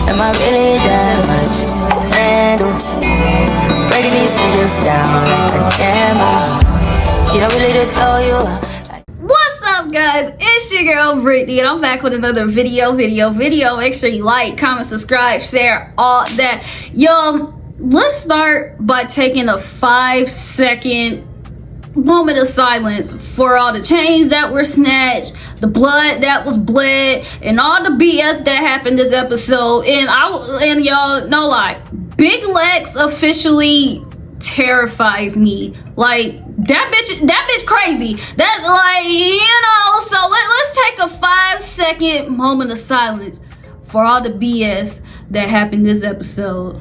Am I really that much to handle? Breaking these niggas down like a camel. You don't really know you are. What's up, guys? It's your girl Brittany, and I'm back with another video. Make sure you like, comment, subscribe, share, all that. Yo, let's start by taking a 5-second moment of silence for all the chains that were snatched, the blood that was bled, and all the BS that happened this episode. And y'all, no lie, Big Lex officially terrifies me. Like, that bitch crazy. That, like, you know, so let's take a 5-second moment of silence for all the BS that happened this episode.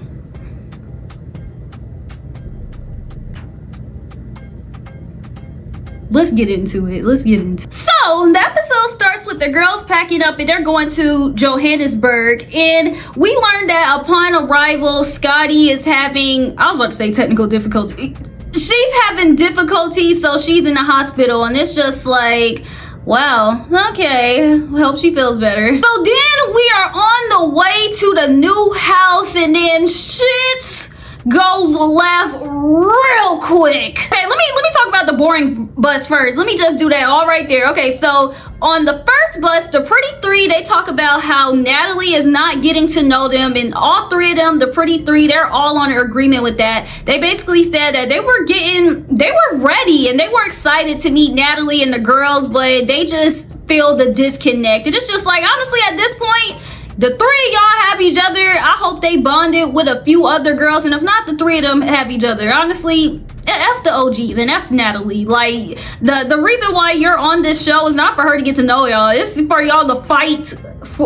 Let's get into it. So the episode starts with the girls packing up and they're going to Johannesburg, and we learned that upon arrival, Scotty is having, I was about to say technical difficulty. She's having difficulty, so she's in the hospital, and it's just like, wow, okay, hope she feels better. So then we are on the way to the new house, and then shit goes left real quick. Okay, let me talk about the boring bus first. Let me just do that all right there. Okay, so on the first bus, the pretty three, they talk about how Natalie is not getting to know them, and all three of them, the pretty three, they're all on an agreement with that. They basically said that they were ready and they were excited to meet Natalie and the girls, but they just feel the disconnect. And it's just like, honestly, at this point, the three of y'all have each other. I hope they bonded with a few other girls, and if not, the three of them have each other. Honestly, F the OGs and F Natalie. Like, the reason why you're on this show is not for her to get to know y'all. It's for y'all to fight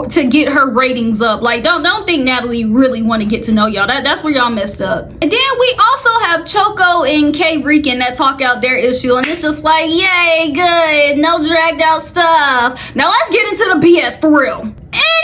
to get her ratings up. Like, don't think Natalie really want to get to know y'all. That's where y'all messed up. And then we also have Choco and K Rican that talk out their issue, and it's just like, yay, good, no dragged out stuff. Now let's get into the BS for real.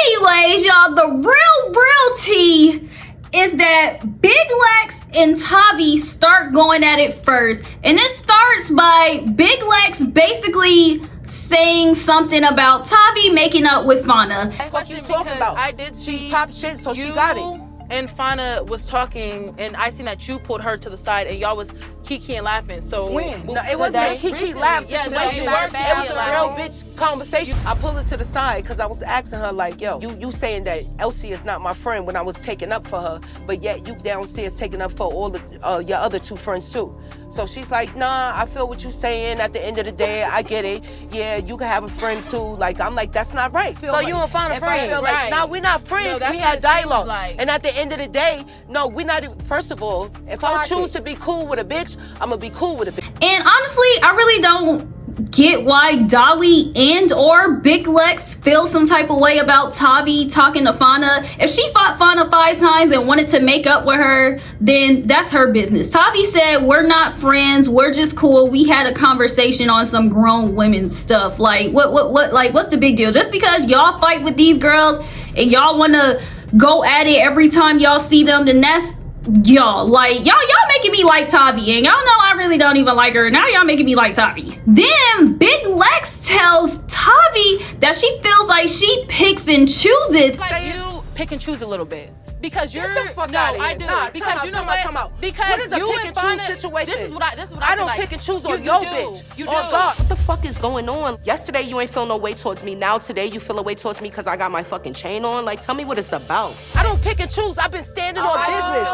Anyways, y'all, the real tea is that Big Lex and Tabby start going at it first. And it starts by Big Lex basically saying something about Tabby making up with Fauna. What you talking about? I did see she popped shit, so she got it. And Fauna was talking, and I seen that you pulled her to the side, and y'all was kiki and laughing. So when? No, it wasn't a kiki laugh situation. It was a real bitch conversation. I pulled her to the side because I was asking her like, yo, you saying that Elsie is not my friend when I was taking up for her, but yet you downstairs taking up for all the your other two friends too. So she's like, nah, I feel what you're saying. At the end of the day, I get it. Yeah, you can have a friend too. Like, I'm like, that's not right. So like, you and find a friend. Like, nah, we're not friends. No, we had dialogue. Like. And at the end of the day, no, we're not even, first of all, if I choose to be cool with a bitch, I'm gonna be cool with a bitch. And honestly, I really don't get why Dolly and or Big Lex feel some type of way about Tabby talking to Fauna. If she fought Fauna 5 times and wanted to make up with her, then that's her business. Tabby said, we're not friends, we're just cool, we had a conversation on some grown women stuff. Like, what's the big deal? Just because y'all fight with these girls and y'all want to go at it every time y'all see them, then that's y'all. Like, y'all making me like Tabby, and y'all know I really don't even like her. Now y'all making me like Tabby. Then Big Lex tells Tabby that she feels like she picks and chooses. Like, you pick and choose a little bit. Because you're the fuck out of here. I do. Nah, because you know what? Because what is a you pick and choose situation? This is what I don't like. pick and choose on your bitch. You do. Oh God, what the fuck is going on? Yesterday you ain't feel no way towards me. Now today you feel a way towards me because I got my fucking chain on. Like, tell me what it's about. I don't pick and choose. I've been standing on business.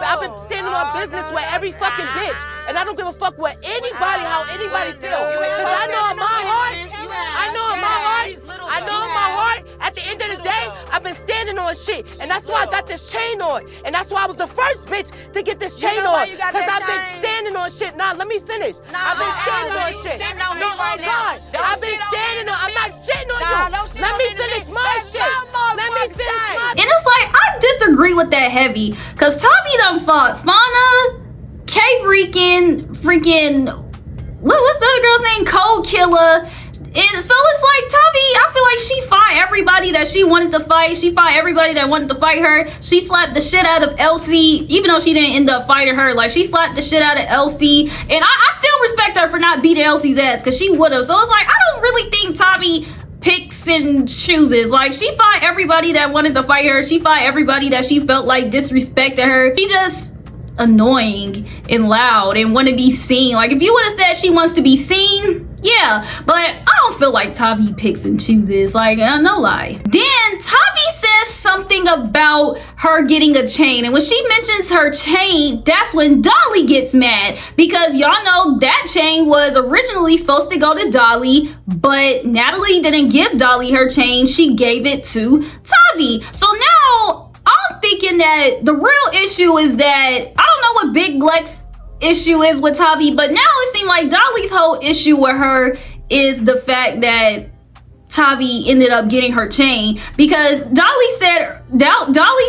I've been standing on business with every fucking bitch, and I don't give a fuck what anybody, how anybody feels. Because I know in my heart, at the end of the day, I've been standing on shit, and that's why I got this chain on, and that's why I was the first bitch to get this chain on, because I've been standing on shit. Nah, let me finish. I've been standing on shit. No, oh God, I've been standing on. I'm not shitting on you. Let me finish my shit. Let me finish my. And it's like, I disagree with that heavy, because Tabby done fought Fauna, K Rican, freaking, what's the other girl's name? Cold Killer. And so it's like, Tabby, I feel like she fought everybody that she wanted to fight. She fought everybody that wanted to fight her. She slapped the shit out of Elsie, even though she didn't end up fighting her. Like, she slapped the shit out of Elsie. And I still respect her for not beating Elsie's ass, because she would have. So it's like, I don't really think Tabby picks and chooses. Like, she fought everybody that wanted to fight her. She fought everybody that she felt like disrespected her. She just annoying and loud and want to be seen. Like, if you would have said she wants to be seen, yeah, but I don't feel like Tabby picks and chooses. Like, no lie. Then Tabby says something about her getting a chain, and when she mentions her chain, that's when Dolly gets mad, because y'all know that chain was originally supposed to go to Dolly, but Natalie didn't give Dolly her chain. She gave it to Tabby. So now I'm thinking that the real issue is that, I don't know what Big Lex issue is with Tabby, but now it seems like Dolly's whole issue with her is the fact that Tabby ended up getting her chain, because Dolly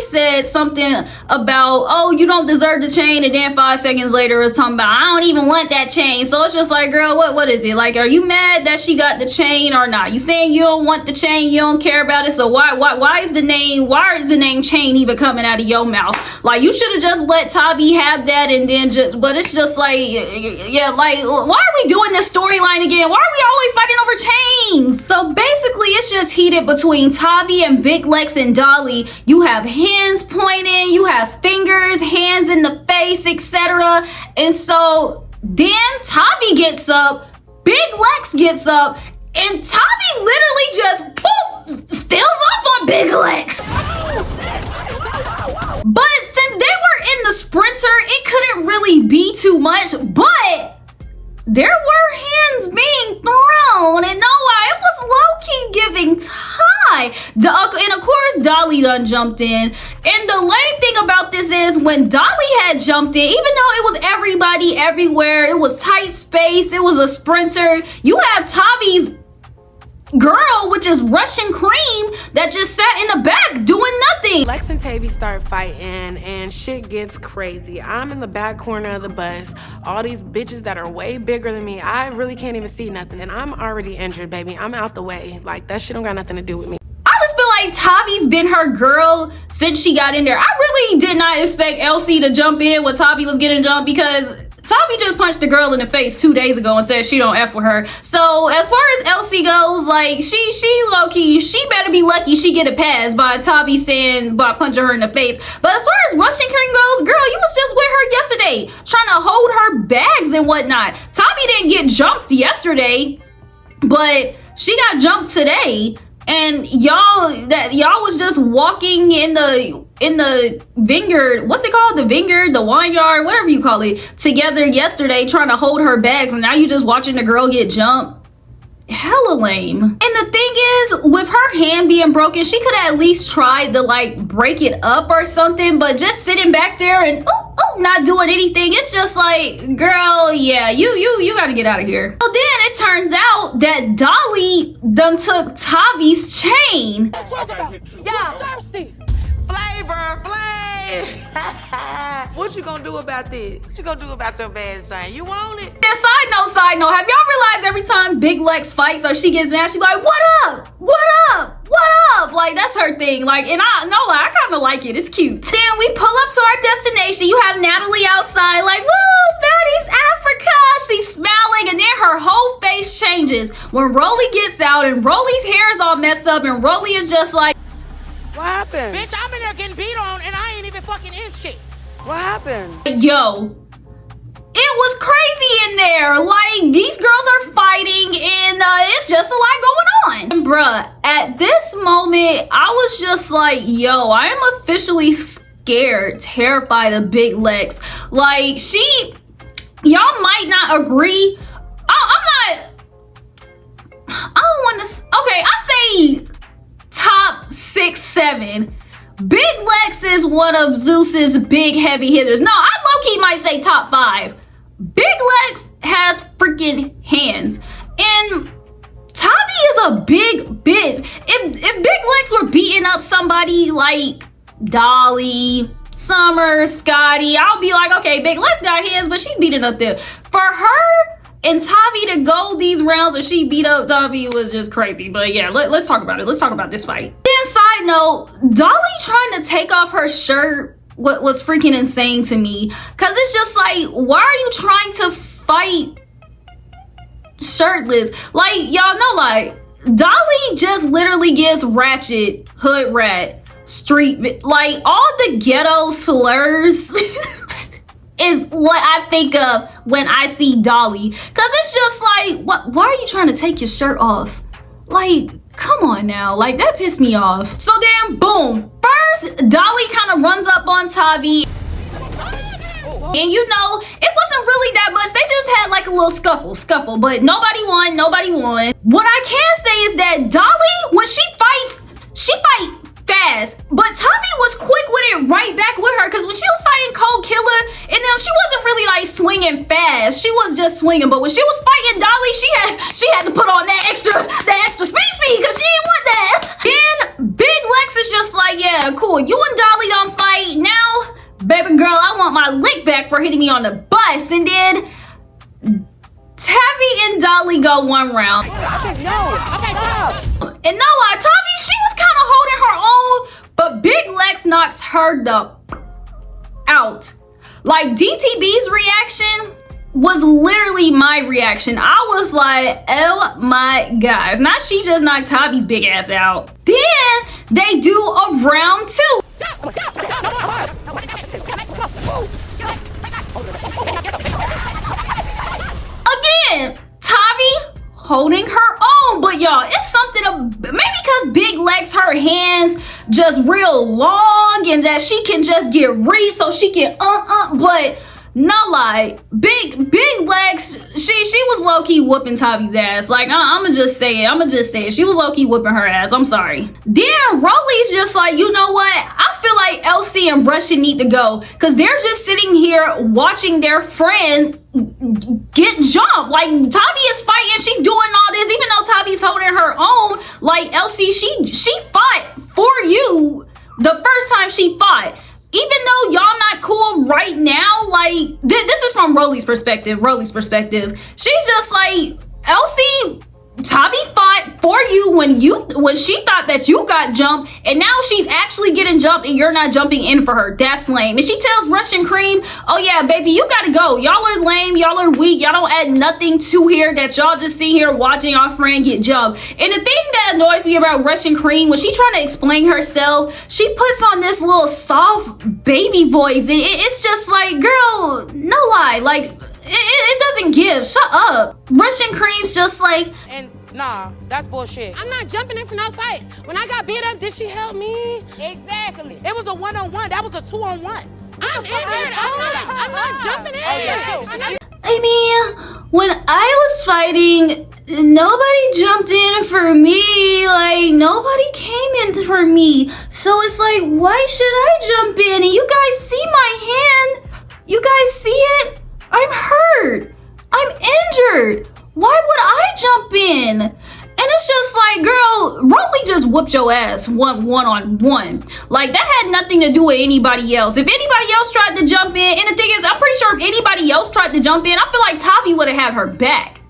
said something about, oh, you don't deserve the chain, and then 5 seconds later it's talking about, I don't even want that chain. So it's just like, girl, what is it? Like, are you mad that she got the chain or not? You saying you don't want the chain, you don't care about it, so why is the name chain even coming out of your mouth? Like, you should have just let Tabby have that, and then but it's just like, yeah, like, why are we doing this storyline again? Why are we always fighting over chains? So basically, it's just heated between Tabby and Big Lex and Dolly. You have hands pointing, you have fingers, hands in the face, etc. And so then Tabby gets up, Big Lex gets up, and Tabby literally just boom, steals off on Big Lex. But since they were in the sprinter, it couldn't really be too much, but there were hands being thrown, and no lie, it was low-key giving tie. And of course, Dolly done jumped in. And the lame thing about this is, when Dolly had jumped in, even though it was everybody everywhere, it was tight space, it was a sprinter, you have Tabby's girl, which is Russian Cream, that just sat in the back doing nothing. Lex and Tabby start fighting and shit gets crazy. I'm in the back corner of the bus. All these bitches that are way bigger than me, I really can't even see nothing. And I'm already injured, baby. I'm out the way. Like, that shit don't got nothing to do with me. I just feel like Tabby's been her girl since she got in there. I really did not expect Elsie to jump in when Tabby was getting jumped, because Tabby just punched the girl in the face 2 days ago and said she don't F with her. So as far as Elsie goes, like, she low-key, she better be lucky she get a pass by Tabby saying, by punching her in the face. But as far as Russian Cream goes, girl, you was just with her yesterday trying to hold her bags and whatnot. Tabby didn't get jumped yesterday, but she got jumped today. And y'all was just walking in the vineyard, what's it called, the vineyard, the vineyard, whatever you call it, together yesterday trying to hold her bags, and now you just watching the girl get jumped. Hella lame. And the thing is, with her hand being broken, she could at least try to like break it up or something, but just sitting back there and not doing anything, it's just like, girl, yeah, you gotta get out of here. So then it turns out that Dolly done took Tabby's chain. Yeah, thirsty. Flavor. What you gonna do about this? What you gonna do about your bad chain? You want it? And side note, have y'all realized every time Big Lex fights or she gets mad, she be like, what up? Like, that's her thing. Like, and I kind of like it. It's cute. Then we pull up to our destination. You have Natalie outside, like, woo, Baddies, Africa. She's smiling, and then her whole face changes when Rolly gets out, and Rolly's hair is all messed up, and Rolly is just like, What happened? Bitch, I'm in there getting beat on and I ain't even fucking in shit. What happened? yo, it was crazy in there. Like, these girls are fighting, and it's just a lot going on. And bruh, at this moment, I was just like, yo, I am officially scared, terrified of Big Lex. Like, y'all might not agree. I say top 6, 7. Big Lex is one of Zeus's big heavy hitters. No, I low-key might say top 5. Big Lex has freaking hands. And Tabby is a big bitch. If Big Lex were beating up somebody like Dolly, Summer, Scotty, I'll be like, okay, Big Lex got hands, but she's beating up them. For her and Tabby to go these rounds and she beat up Tabby was just crazy. But yeah, let's talk about it. Let's talk about this fight. Then side note, Dolly trying to take off her shirt what was freaking insane to me, because it's just like, why are you trying to fight shirtless? Like, y'all know, like, Dolly just literally gives ratchet, hood rat, street, like all the ghetto slurs is what I think of when I see Dolly. Cause it's just like, why are you trying to take your shirt off? Like, come on now, like that pissed me off. So then boom, first Dolly kind of runs up on Tabby. And you know, it wasn't really that much. They just had like a little scuffle, but nobody won. What I can say is that Dolly, when she fights fast. But Tabby was quick with it right back with her. Because when she was fighting Cold Killer and them, she wasn't really like swinging fast. She was just swinging. But when she was fighting Dolly, she had to put on that extra speed because she didn't want that. Then Big Lex is just like, yeah, cool. You and Dolly don't fight. Now, baby girl, I want my lick back for hitting me on the bus. And then Tabby and Dolly go one round. And no lie, Tabby, she was kind of holding her own, but Big Lex knocks her the out. Like DTB's reaction was literally my reaction. I was like, oh my gosh. Now she just knocked Tabby's big ass out. Then they do a round two. Again, Tabby holding her own, but y'all, it's something maybe because Big Lex, her hands just real long and that she can just get reached so she can but no lie, Big Lex, she was low-key whooping Tabby's ass. Like, I'ma just say it. She was low-key whooping her ass. I'm sorry. Then Rolly's just like, you know what? I feel like Elsie and Russian need to go because they're just sitting here watching their friend get jumped. Like, Tabby is fighting. She's doing all this, even though Tabby's holding her own. Like, Elsie, she fought for you the first time she fought. Even though y'all not cool right now, like, this is from Rolly's perspective. She's just like, Elsie, Tabby fought for you when she thought that you got jumped, and now she's actually getting jumped and you're not jumping in for her. That's lame. And she tells Russian Cream, oh yeah, baby, you gotta go. Y'all are lame, y'all are weak, y'all don't add nothing to here, that y'all just sit here watching our friend get jumped. And the thing that annoys me about Russian Cream, when she trying to explain herself, she puts on this little soft baby voice. It's just like, girl, no lie, like, it doesn't give. Shut up. Russian Cream's just like, And nah, that's bullshit. I'm not jumping in for no fight. When I got beat up, did she help me? Exactly. It was a 1-on-1. That was a 2-on-1. I'm injured. I'm not jumping in. I mean, when I was fighting, nobody jumped in for me. Like, nobody came in for me. So it's like, why should I jump in? And you guys see my hand? You guys see it? I'm hurt. I'm injured. Why would I jump in? And it's just like, girl, Rolly just whooped your ass one-on-one. Like, that had nothing to do with anybody else. If anybody else tried to jump in, and the thing is, I'm pretty sure if anybody else tried to jump in, I feel like Tabby would have had her back.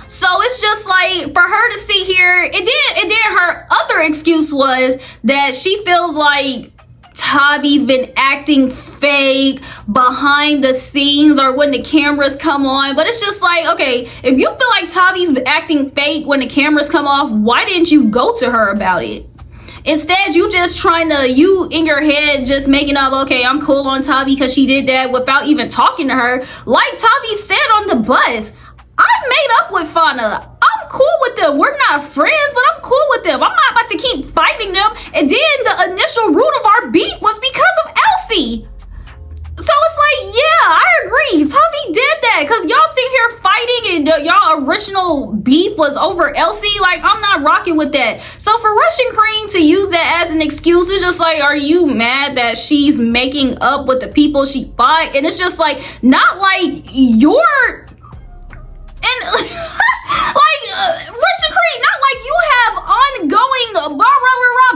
So it's just like, for her to sit here, and then her other excuse was that she feels like Tabby's been acting fake behind the scenes or when the cameras come on. But it's just like, okay, if you feel like Tabby's acting fake when the cameras come off, why didn't you go to her about it? Instead, you just you in your head just making up, okay, I'm cool on Tabby because she did that without even talking to her. Like Tabby said on the bus, I made up with Fauna. I'm cool with them. We're not friends, but I'm cool with them. I'm not about to keep fighting them. And then the initial root of our beef was because of Elsie. So it's like, yeah, I agree. Tabby did that because y'all sit here fighting and y'all original beef was over Elsie. Like, I'm not rocking with that. So for Russian Cream to use that as an excuse, it's just like, are you mad that she's making up with the people she fought? And it's just like, not like you're... And Russian Cream, not like you have ongoing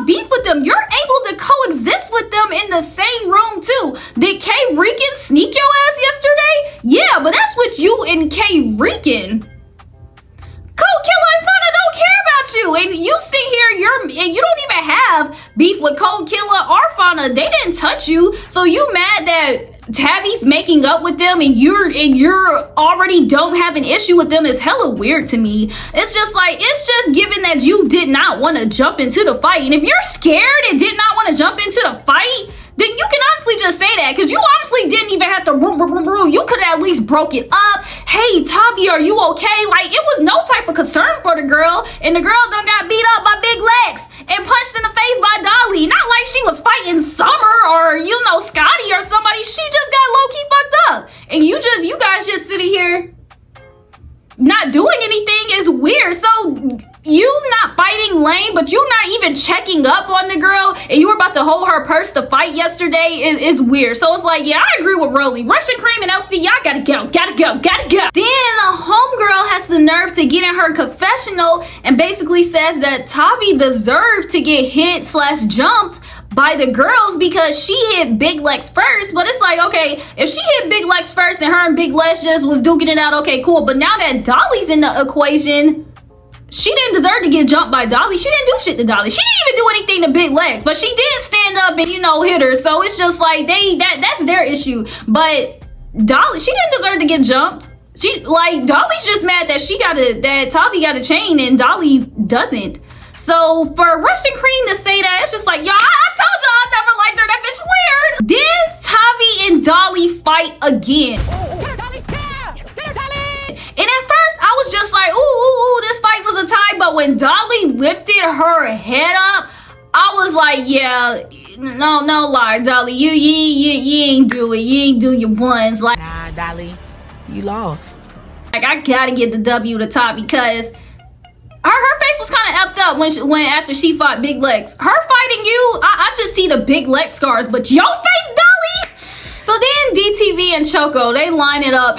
beef with them. You're able to coexist with them in the same room too. Did K Rican sneak your ass yesterday? Yeah, but that's what you and K Rican. Cold Killer and Fauna don't care about you, and you sit here, and you don't even have beef with Cold Killer or Fauna. They didn't touch you, so you mad that Tabby's making up with them and you're already don't have an issue with them is hella weird to me. It's just like, it's just given that you did not want to jump into the fight. And if you're scared and did not want to jump into the fight, then you can honestly just say that, because you honestly didn't even have to you could at least broke it up. Hey, Tabby, are you okay? Like, it was no type of concern for the girl, and the girl done got beat up by Big Lex and punched in the face by Dolly. Not like she was fighting Summer or, you know, Scotty or somebody. She just got low-key fucked up. And you guys just sitting here not doing anything is weird. So you not fighting lame, but you not even checking up on the girl, and you were about to hold her purse to fight yesterday is weird. So it's like, yeah, I agree with Rolly. Russian Cream and LC, y'all gotta go. Then a homegirl has the nerve to get in her confessional and basically says that Tabby deserved to get hit/jumped by the girls because she hit Big Lex first. But it's like, okay, if she hit Big Lex first and her and Big Lex just was duking it out, okay, cool. But now that Dolly's in the equation, she didn't deserve to get jumped by Dolly. She didn't do shit to Dolly. She didn't even do anything to Big Legs, but she did stand up and, you know, hit her. So it's just like that's their issue. But Dolly, she didn't deserve to get jumped. Dolly's just mad that Tabby got a chain and Dolly doesn't. So for Russian Cream to say that, it's just like, y'all, I told y'all I never liked her. That bitch weird. Then Tabby and Dolly fight again. And at first, I was just like, ooh, this fight was a tie. But when Dolly lifted her head up, I was like, yeah, no lie, Dolly. You ain't do it. You ain't do your ones. Like, nah, Dolly, you lost. Like, I gotta get the W to top because her face was kind of effed up when after she fought Big Lex. Her fighting you, I just see the Big Lex scars, but your face, Dolly. So then DTV and Choco, they line it up.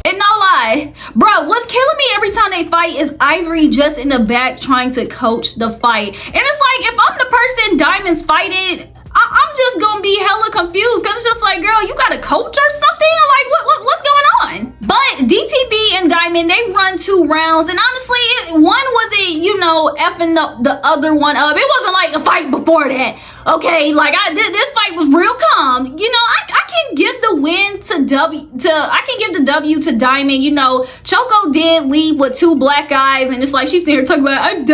And no lie, bro, what's killing me every time they fight is Ivory just in the back trying to coach the fight. And it's like, if I'm the person Diamond's fighting, I'm just gonna be hella confused because it's just like, girl, you got a coach or something? Like, what's going on? But DTB and Diamond, they run 2 rounds, and honestly, one wasn't, you know, effing the other one up. It wasn't like the fight before that. Okay, like this fight was real calm. You know, I can give the win I can give the W to Diamond. You know, Choco did leave with 2 black eyes, and it's like she's sitting here talking about, I'm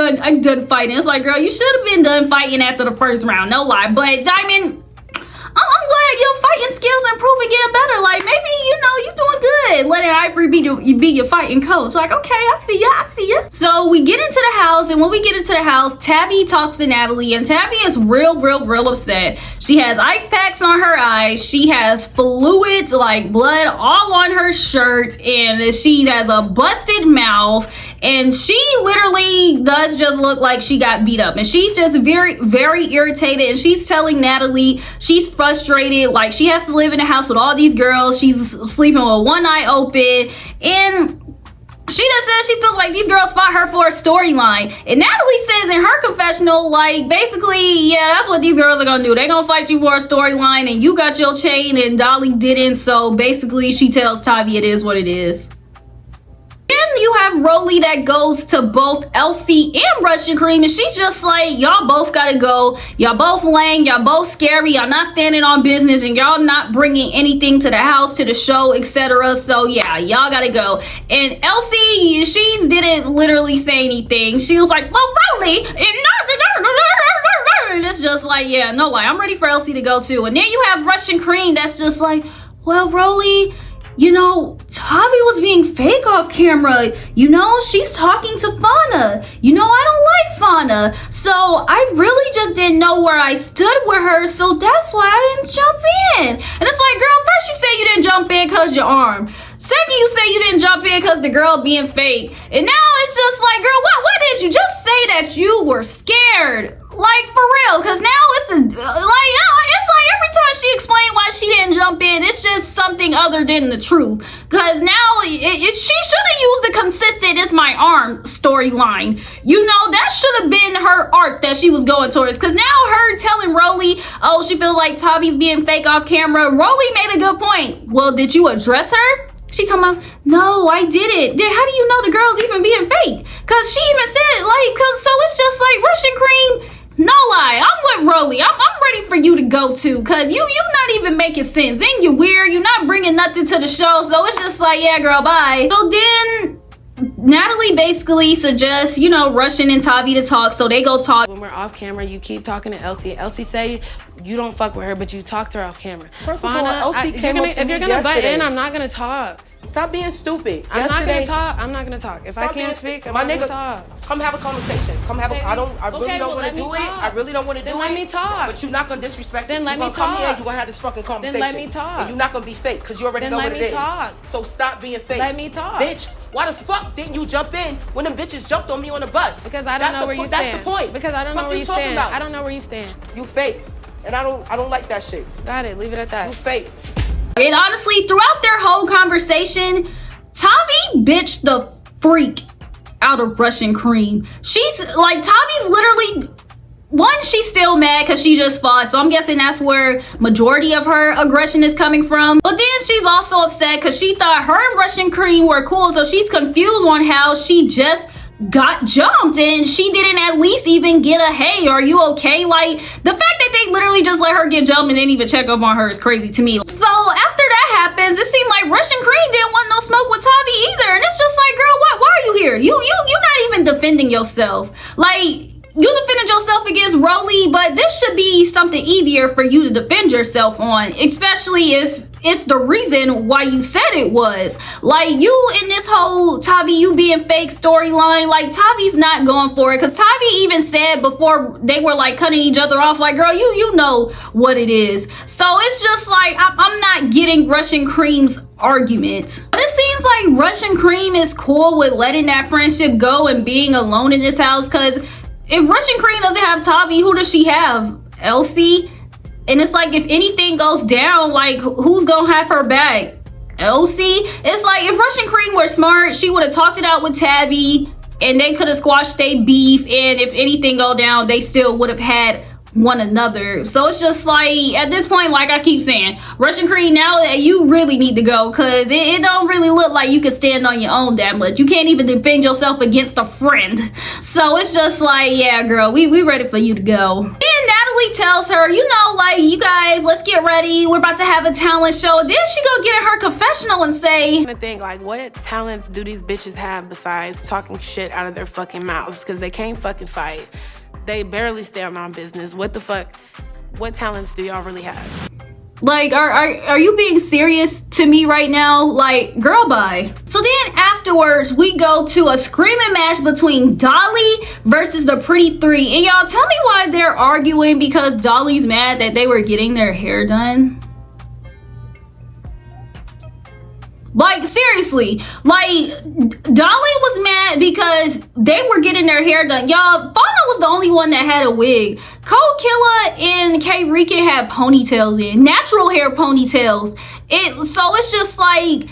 done fighting. It's like, girl, you should have been done fighting after the first round, no lie. But Diamond, I'm glad your fighting skills improving, getting better. Like, maybe, you know, you doing good letting Ivory be your fighting coach. Like, okay, I see ya. So we get into the house, and when we get into the house, Tabby talks to Natalie, and Tabby is real upset. She has ice packs on her eyes. She has fluids, like blood, all on her shirt, and she has a busted mouth, and she literally does just look like she got beat up, and she's just very irritated, and she's telling Natalie she's frustrated, like she has to live in a house with all these girls. She's sleeping with one eye open, and she just says she feels like these girls fought her for a storyline. And Natalie says in her confessional, like, basically, yeah, that's what these girls are gonna do. They're gonna fight you for a storyline, and you got your chain and Dolly didn't. So basically she tells Tabby it is what it is. Then you have Rolly that goes to both Elsie and Russian Cream, and she's just like, y'all both gotta go. Y'all both lame, y'all both scary, y'all not standing on business, and y'all not bringing anything to the house, to the show, etc. So yeah, y'all gotta go. And Elsie, she didn't literally say anything. She was like, well, Rolly, and it's just like, yeah, no lie, I'm ready for Elsie to go too. And then you have Russian Cream that's just like, well, Rolly, you know, Tabby was being fake off camera. You know, she's talking to Fauna. You know, I don't like Fauna. So I really just didn't know where I stood with her. So that's why I didn't jump in. And it's like, girl, first you say you didn't jump in because your arm. Second, you say you didn't jump in because the girl being fake. And now it's just like, girl, why didn't you just say that you were scared? Like, for real. Because now it's like every time she explained why she didn't jump in, it's just something other than the truth. Because now she should have used the consistent "it's my arm" storyline. You know, that should have been her arc that she was going towards. Because now her telling Rolly, oh, she feels like Tabby's being fake off camera. Rolly made a good point. Well, did you address her? She talking about, no, I didn't. Then how do you know the girl's even being fake? Because she even said, like, so it's just like Russian Cream, to, cause you not even making sense. Then you weird. You not bringing nothing to the show. So it's just like, yeah, girl, bye. So then Natalie basically suggests, you know, Russian and Tabby to talk, so they go talk. When we're off camera, you keep talking to Elsie. Elsie say you don't fuck with her, but you talk to her off camera. First of all, Elsie came up to me if you're gonna butt yesterday. in, I'm not gonna talk. Stop being stupid. I'm not Yesterday- gonna talk. I'm not gonna talk. If I Stop can't being- speak, I'm my not gonna nigga, talk. come have a conversation. Come have a. I really Okay, don't well, want to let me do it. talk. I really don't want to do it. Then let me talk. But you're not gonna disrespect. Then me. let You're me gonna come here. talk. You're gonna have this fucking conversation. Then let me talk. And you're not gonna be fake because you already Then know let what me it is. talk. So stop being fake. Let me talk. Bitch, why the fuck didn't you jump in when them bitches jumped on me on the bus? Because I don't know where you stand. That's the point. Because I don't know Fuck where you talking stand. about? I don't know where you stand. You fake, and I don't like that shit. Got it. Leave it at You that. fake. And honestly, throughout their whole conversation, Tabby bitched the freak out of Russian Cream. She's like, Tabby's literally, one, she's still mad because she just fought, so I'm guessing that's where majority of her aggression is coming from. But then she's also upset because she thought her and Russian Cream were cool, so she's confused on how she just got jumped and she didn't at least even get a hey, are you okay? Like, the fact that they literally just let her get jumped and didn't even check up on her is crazy to me. So after that happens, it seemed like Russian Cream didn't want no smoke with Tabby either, and it's just like, girl, what? Why are you here? You're not even defending yourself. Like, you defended yourself against Rolly, but this should be something easier for you to defend yourself on, especially if it's the reason why you said it was. Like, you in this whole Tabby, you being fake storyline, like, Tabby's not going for it, because Tabby even said before they were like cutting each other off, like, girl, you know what it is. So it's just like, I'm not getting Russian Cream's argument. But it seems like Russian Cream is cool with letting that friendship go and being alone in this house, because if Russian Cream doesn't have Tabby, who does she have? Elsie? And it's like, if anything goes down, like, who's gonna have her back? Elsie? It's like, if Russian Cream were smart, she would have talked it out with Tabby and they could have squashed their beef, and if anything go down, they still would have had one another. So it's just like, at this point, like I keep saying, Russian Cream, now that you really need to go, because it don't really look like you can stand on your own that much. You can't even defend yourself against a friend. So it's just like, yeah, girl, we ready for you to go. Then Natalie tells her, you know, like, you guys, let's get ready. We're about to have a talent show. Then she go get in her confessional and say, I think, like, what talents do these bitches have besides talking shit out of their fucking mouths? Because they can't fucking fight. They barely stand on business. What the fuck? What talents do y'all really have? like, are you being serious to me right now? Like, girl, bye. So then afterwards, we go to a screaming match between Dolly versus the Pretty Three. And y'all, tell me why they're arguing because Dolly's mad that they were getting their hair done. Like, seriously, like, Dolly was mad because they were getting their hair done. Y'all, Fauna was the only one that had a wig. Cold Killer and K Rican had ponytails in, natural hair ponytails. So it's just like,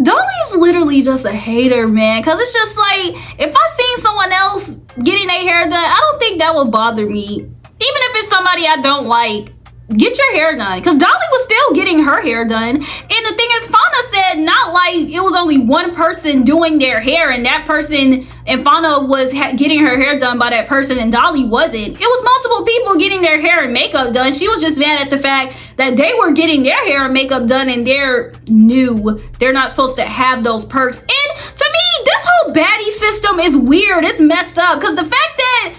Dolly's literally just a hater, man. Cause it's just like, if I seen someone else getting their hair done, I don't think that would bother me. Even if it's somebody I don't like. Get your hair done, because Dolly was still getting her hair done. And the thing is, Fauna said not like it was only one person doing their hair, and that person, and Fauna was getting her hair done by that person, and Dolly wasn't. It was multiple people getting their hair and makeup done. She was just mad at the fact that they were getting their hair and makeup done, and they're new. They're not supposed to have those perks. And to me, this whole baddie system is weird. It's messed up, because the fact that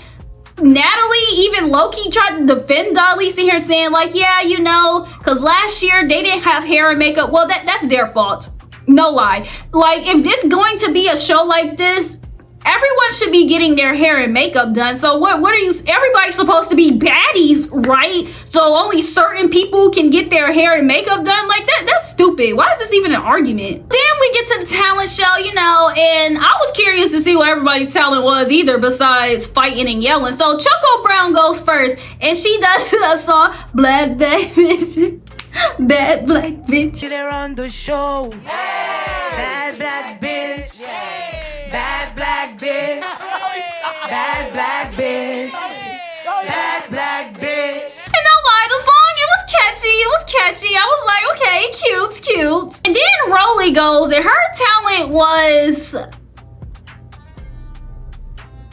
Natalie, even low-key, tried to defend Dolly, sitting here saying like, yeah, you know, because last year they didn't have hair and makeup. Well, that's their fault. No lie. Like, if this going to be a show like this, everyone should be getting their hair and makeup done. So what are you, everybody's supposed to be baddies, right? So only certain people can get their hair and makeup done? Like, that's stupid. Why is this even an argument? Then we get to the talent show, you know, and I was curious to see what everybody's talent was either, besides fighting and yelling. So Choco Brown goes first, and she does a song, Black Bitch, Bad Black Bitch. They're on the show. Bad black bitch. Bad black bitch. Bad black bitch. Bad black bitch. And no lie, the song, it was catchy. I was like, okay, cute. And then Rolly goes, and her talent was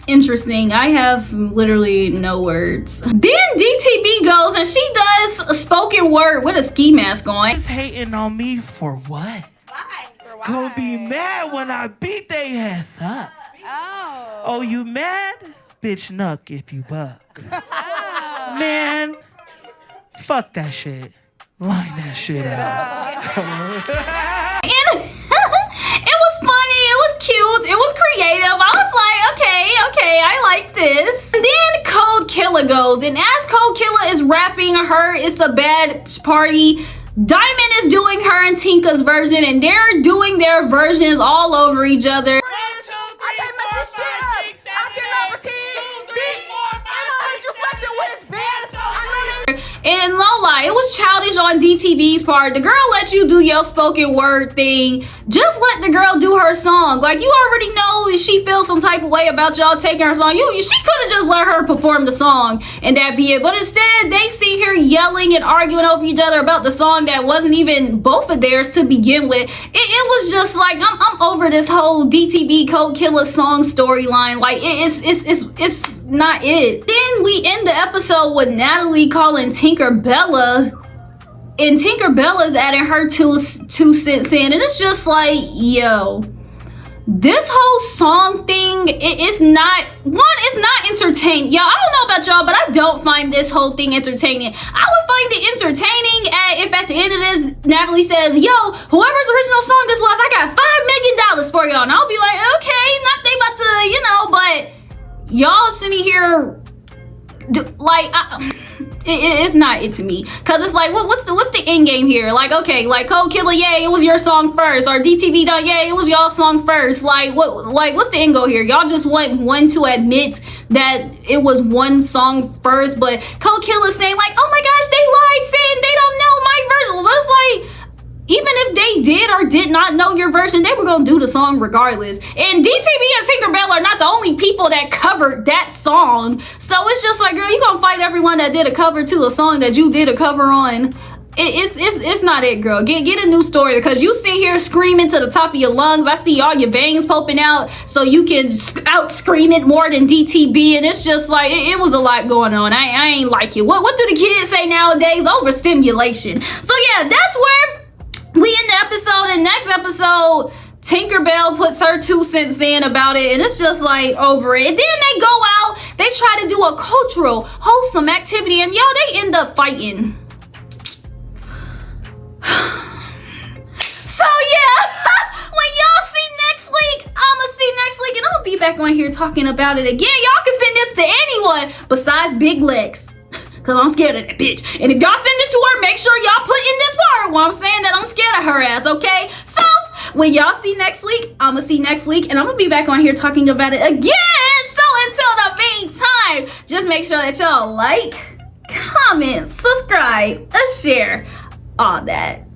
interesting. I have literally no words. Then DTB goes and she does a spoken word with a ski mask on. Just hating on me for what? Gonna be mad when I beat they ass up. Oh, you mad? Bitch, nuck if you buck. Man, fuck that shit. Line that shit out. And it was funny, it was cute, it was creative. I was like, okay, I like this. And then Code Killer goes, and as Code Killer is rapping her It's a Bad Party, Diamond is doing her and Tinka's version, and they're doing their versions all over each other. I can't make this shit up. I cannot pretend, bitch. I know how you flexing with his bands. I know that. And no lie, it was childish on DTV's part. The girl let you do your spoken word thing. Just let the girl do her song. Like, you already know she feels some type of way about y'all taking her song. She could have just let her perform the song and that be it. But instead, they see her yelling and arguing over each other about the song that wasn't even both of theirs to begin with. It was just like, I'm over this whole DTV Code Killer song storyline. Like, it's not it. Then we end the episode with Natalie calling Tinker Bella, and Tinker Bella's adding her two cents in, and it's just like, yo, this whole song thing, it's not entertaining. Y'all, I don't know about y'all, but I don't find this whole thing entertaining. I would find it entertaining if at the end of this, Natalie says, yo, whoever's original song this was, I got $5 million for y'all. And I'll be like, okay, not they about to, but y'all sitting here, it's not it to me, because it's like, what's the end game here? Like, okay, like Code Killer, yay, it was your song first, or DTV done, yay, it was y'all song first. Like, what's the end goal here? Y'all just want one to admit that it was one song first, but Code Killer saying like, oh my gosh, they lied saying they don't know my version. But it's like, even if they did or did not know your version, they were gonna do the song regardless. And DTV and Tinkerbell are not the only people that covered that song. So it's just like, girl, you gonna fight everyone that did a cover to a song that you did a cover on. It's not it, girl. Get a new story, because you sit here screaming to the top of your lungs. I see all your veins popping out so you can out scream it more than DTB, and it's just like, it was a lot going on. I ain't like it. What do the kids say nowadays? Overstimulation. So yeah, that's where we end the episode. And next episode, Tinkerbell puts her 2 cents in about it, and it's just like over it. And then they go out, they try to do a cultural, wholesome activity, and y'all, they end up fighting. So yeah, when y'all see next week, I'ma see next week, and I'll be back on here talking about it again. Y'all can send this to anyone besides Big Lex, cause I'm scared of that bitch. And if y'all send it to her, make sure y'all put in this part where I'm saying that I'm scared of her ass, okay? So when y'all see next week, I'ma see next week, and I'm gonna be back on here talking about it again. So until the meantime, just make sure that y'all like, comment, subscribe, and share all that.